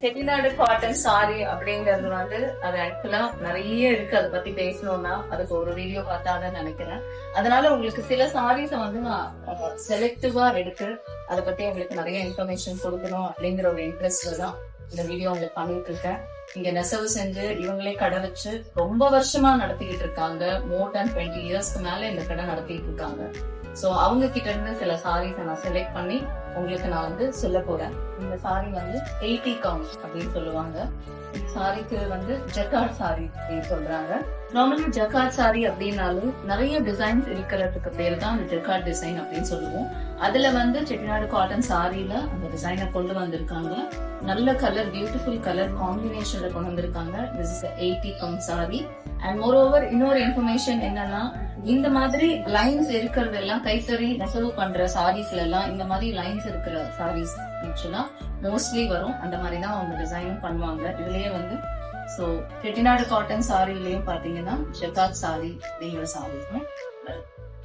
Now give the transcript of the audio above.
Chettinad cotton sorry அப்படிங்கிறது வந்து அது ஆக்சுவலா நிறைய இருக்கு. அதை பத்தி பேசணும்னா அதுக்கு ஒரு வீடியோ பார்த்தாதான் நினைக்கிறேன். அதனால உங்களுக்கு சில சாரீஸ வந்து நான் செலக்டிவா எடுத்து அதை பத்தி உங்களுக்கு நிறைய இன்ஃபர்மேஷன் கொடுக்கணும் அப்படிங்கிற ஒரு இன்ட்ரெஸ்ட்ல தான் இந்த வீடியோ உங்களுக்கு பண்ணிட்டு இருக்கேன். இங்க நெசவு செஞ்சு இவங்களே கடை வச்சு ரொம்ப வருஷமா நடத்திக்கிட்டு இருக்காங்க. மோர் தேன் 20 இயர்ஸ்க்கு மேல இந்த கடை நடத்திட்டு இருக்காங்க. சோ அவங்க கிட்ட இருந்து சில சாரீஸை நான் செலக்ட் பண்ணி உங்களுக்கு நான் வந்து சொல்ல போறேன். இந்த சாரி வந்து 80 கவுண்ட் அப்படின்னு சொல்லுவாங்க. இந்த சாரிக்கு வந்து ஜக்கார்ட் சாரி அப்படின்னு சொல்றாங்க. நார்மலி ஜக்கார்ட் சாரி அப்படின்னாலும் நிறைய டிசைன்ஸ் இருக்கிறதுக்கு பேர் தான் அந்த ஜக்கார்ட் டிசைன் அப்படின்னு சொல்லுவோம். அதுல வந்து செட்டிநாடு காட்டன் சாரியில அந்த டிசைனை கொண்டு வந்திருக்காங்க. நல்ல கலர், பியூட்டிஃபுல் கலர் காம்பினேஷன்ல கொண்டு வந்திருக்காங்க. This is 80 count sorry. And more over இன்னொரு இன்ஃபர்மேஷன் என்னன்னா, இந்த மாதிரி லைன்ஸ் இருக்கிறது எல்லாம் கைத்தறி நெசவு பண்ற சாரீஸ்ல எல்லாம் இந்த மாதிரி லைன்ஸ் இருக்கிற சாரீஸ் ஆக்சுவலா மோஸ்ட்லி வரும். அந்த மாதிரி தான் அவங்க டிசைனும் பண்ணுவாங்க. இதுலயே வந்து சோ செட்டிநாடு காட்டன் சாரிலயும் பாத்தீங்கன்னா ஜக்கார்ட் சாரி அப்படிங்கிற சாரீஸ்